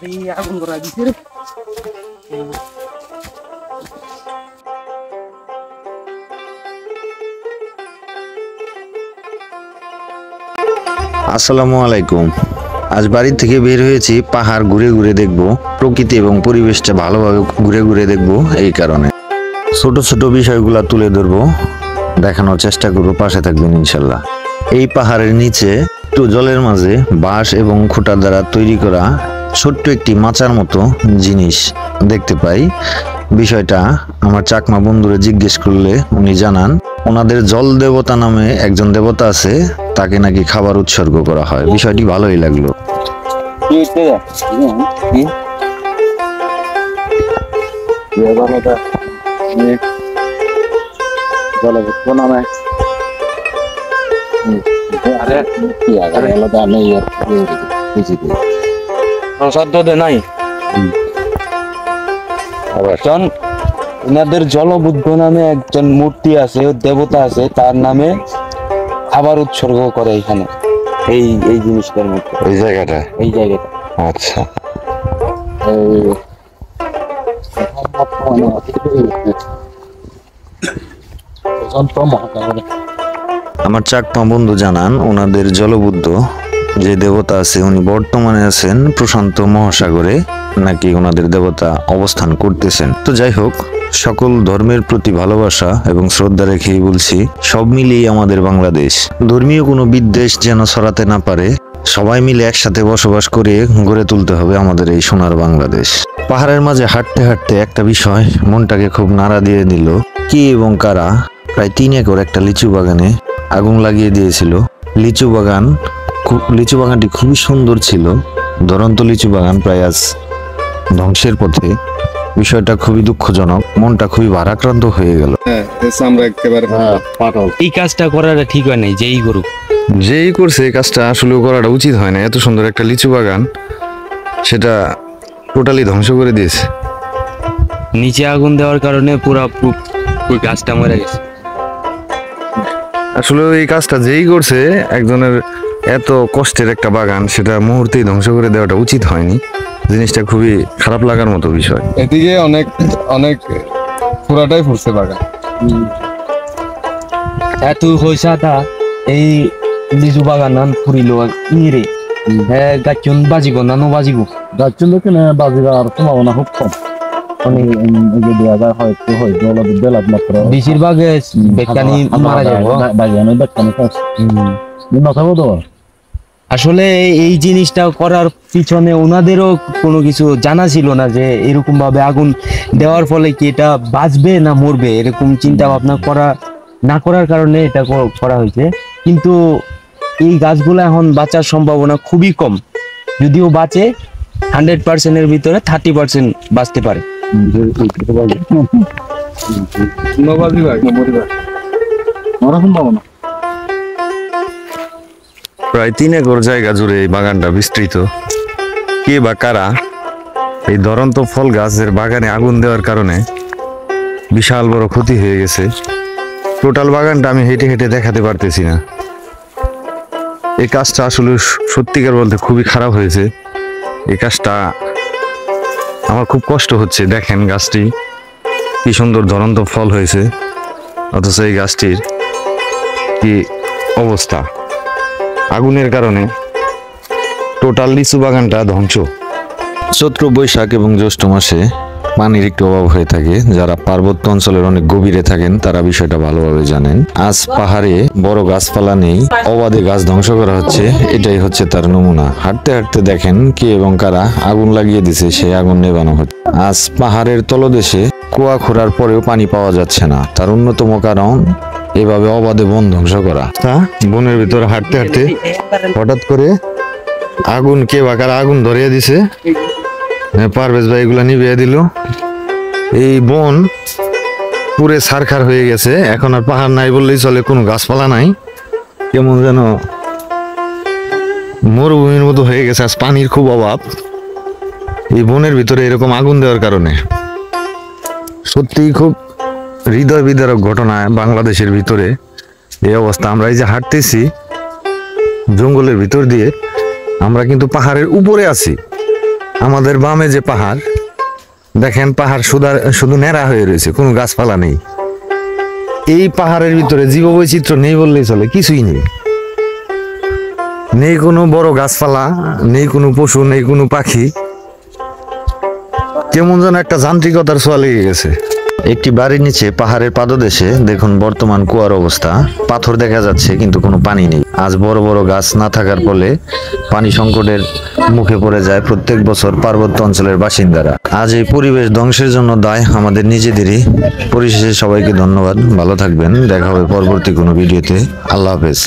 এই আগুন করা দিছে রে। আসসালামু আলাইকুম। আজ বাড়ি থেকে বের হয়েছি পাহাড় ঘুরে ঘুরে দেখব, প্রকৃতি এবং পরিবেশটা ভালোভাবে ঘুরে ঘুরে দেখব। এই কারণে ছোট ছোট বিষয়গুলো তুলে ধরবো, দেখানোর চেষ্টা করব, পাশে থাকবেন ইনশাল্লাহ। এই পাহাড়ের নিচে একটু জলের মাঝে বাঁশ এবং খুঁটা দ্বারা তৈরি করা ছোট্ট একটি মাচার মতো জিনিস দেখতে পাই। বিষয়টা আমার চাকমা বন্ধুরে জিজ্ঞেস করলে উনি জানান ওনাদের জল দেবতা নামে একজন দেবতা আছে, তাকে নাকি খাবার উৎসর্গ করা হয়। বিষয়টি ভালোই লাগলো। নাই এনাদের জলবুদ্ধ নামে একজন মূর্তি আছে, দেবতা আছে, তার নামে খাবার উৎসর্গ করে এখানে এই এই জিনিসটার মধ্যে এই জায়গাটা আচ্ছা। আমার চাকমা বন্ধু জানান ওনাদের জলবুদ্ধ যে দেবতা আছে উনি বর্তমানে আছেন প্রশান্ত মহাসাগরে, নাকি ওনাদের দেবতা অবস্থান করতেছেন। তো যাই হোক, সকল ধর্মের প্রতি ভালোবাসা এবং শ্রদ্ধা রেখেই বলছি, সব মিলিয়ে আমাদের বাংলাদেশ ধর্মীয় কোনো বিদ্বেষ যেন ছড়াতে না পারে। সবাই মিলে একসাথে বসবাস করে গড়ে তুলতে হবে আমাদের এই সোনার বাংলাদেশ। পাহাড়ের মাঝে হাঁটতে হাঁটতে একটা বিষয় মনটাকে খুব নাড়া দিয়ে দিল। কি এবং কারা প্রায় 3 একর একটা লিচু বাগানে আগুন লাগিয়ে দিয়েছিল। লিচু বাগানটি খুবই সুন্দর ছিল, ধরন্ত লিচু বাগান প্রায় আজ ধ্বংসের পথে। বিষয়টা খুবই দুঃখজনক, মনটা খুবই ভারাক্রান্ত হয়ে গেল। এই কাজটা করাটা ঠিক হয় নাই, যেই করছে এই কাজটা আসলে করাটা উচিত হয় না। এত সুন্দর একটা লিচু বাগান সেটা টোটালি ধ্বংস করে দিয়েছে। নিচে আগুন দেওয়ার কারণে পুরো গাছটা মরে গেছে। আসলে এই কাজটা যেই করছে, একজনের এত কষ্টের একটা বাগান সেটা মুহূর্তেই ধ্বংস করে দেওয়াটা উচিত হয়নি। জিনিসটা খুবই খারাপ লাগার মতো বিষয়। এদিকে অনেক অনেক পুরাটাই ফুটছে বাগান। এত হইসাটা এই লিচু বাগান ফুরিল ইরে গাছন বাজিব না বাজিব গাছন কেন বাজিবার সম্ভাবনা খুব কম। বেশিরভাগ বেকানি মারা যাবো। আসলে এই জিনিসটা করার পিছনে ওনাদেরও কোনো কিছু জানা ছিল না যে এরকম ভাবে আগুন দেওয়ার ফলে কি এটা বাঁচবে না মরবে, এরকম চিন্তা ভাবনা না করার কারণে এটা করা হয়েছে। কিন্তু এই গাছগুলো এখন বাঁচার সম্ভাবনা খুবই কম, যদিও বাঁচে 100%-এর ভিতরে 30% বাঁচতে পারে। প্রায় 3 একর জায়গা জুড়ে এই বাগানটা বিস্তৃত। কে বা কারা এই ধরন্ত ফল গাছের বাগানে আগুন দেওয়ার কারণে বিশাল বড় ক্ষতি হয়ে গেছে। টোটাল বাগানটা আমি হেঁটে হেঁটে দেখাতে পারতেছি না। এই কাজটা আসলে সত্যিকার বলতে খুবই খারাপ হয়েছে। এই কাজটা আমার খুব কষ্ট হচ্ছে। দেখেন গাছটি কি সুন্দর ধরন্ত ফল হয়েছে, অথচ এই গাছটির কি অবস্থা। আগুনের কারণে টোটাল লিচু বাগানটা ধ্বংস। চৈত্র, বৈশাখ এবং জ্যৈষ্ঠ মাসে পানির একটু অভাব হয়ে থাকে। যারা পার্বত্য অঞ্চলের অনেক গভীরে থাকেন তারা বিষয়টা ভালোভাবে জানেন। আজ পাহাড়ে বড় গাছপালা নেই, অবাধে গাছ ধ্বংস করা হচ্ছে। এটাই হচ্ছে তার নমুনা। হাঁটতে হাঁটতে দেখেন কে এবং কারা আগুন লাগিয়ে দিছে, সেই আগুন নেভানো হচ্ছে। আজ পাহাড়ের তলদেশে কুয়া খোঁড়ার পরেও পানি পাওয়া যাচ্ছে না। তার অন্যতম কারণ এভাবে অবাধে বন ধ্বংস করা। বনের ভিতরে হাঁটতে হাঁটতে হঠাৎ করে আগুন কে বা কারা আগুন ধরিয়ে দিছে। পারভেজ ভাই এগুলা নিভিয়ে দিল। এই বন পুরে ছারখার হয়ে গেছে। এখন আর পাহাড় নাই বললেই চলে, কোনো গাছপালা নাই, কেমন যেন মরুভূমির মতো হয়ে গেছে। আজ পানির খুব অভাব এই বনের ভিতরে এরকম আগুন দেওয়ার কারণে। সত্যিই খুব হৃদয় বিদারক ঘটনা। বাংলাদেশের ভিতরে এই অবস্থা। আমরা এই যে হাঁটতেছি জঙ্গলের ভিতর দিয়ে, আমরা কিন্তু পাহাড়ের উপরে আছি। আমাদের বামে যে পাহাড়, দেখেন পাহাড় শুধু ন্যাড়া হয়ে রয়েছে, কোনো গাছপালা নেই। এই পাহাড়ের ভিতরে জীববৈচিত্র্য নেই বললেই চলে, কিছুই নেই। নেই কোনো বড় গাছপালা, নেই কোনো পশু, নেই কোনো পাখি। কেমন যেন একটা যান্ত্রিকতার ছোঁয়া লেগে গেছে। একটি বাড়ির নিচে পাহাড়ের পাদদেশে দেখুন বর্তমান কুয়ার অবস্থা। পাথর দেখা যাচ্ছে কিন্তু কোনো পানি নেই। আজ বড় বড় গাছ না থাকার ফলে পানি সংকটের মুখে পড়ে যায় প্রত্যেক বছর পার্বত্য অঞ্চলের বাসিন্দারা। আজ এই পরিবেশ ধ্বংসের জন্য দায় আমাদের নিজেদেরই। পরিশেষে সবাইকে ধন্যবাদ, ভালো থাকবেন, দেখা হবে পরবর্তী কোনো ভিডিওতে। আল্লাহ হাফেজ।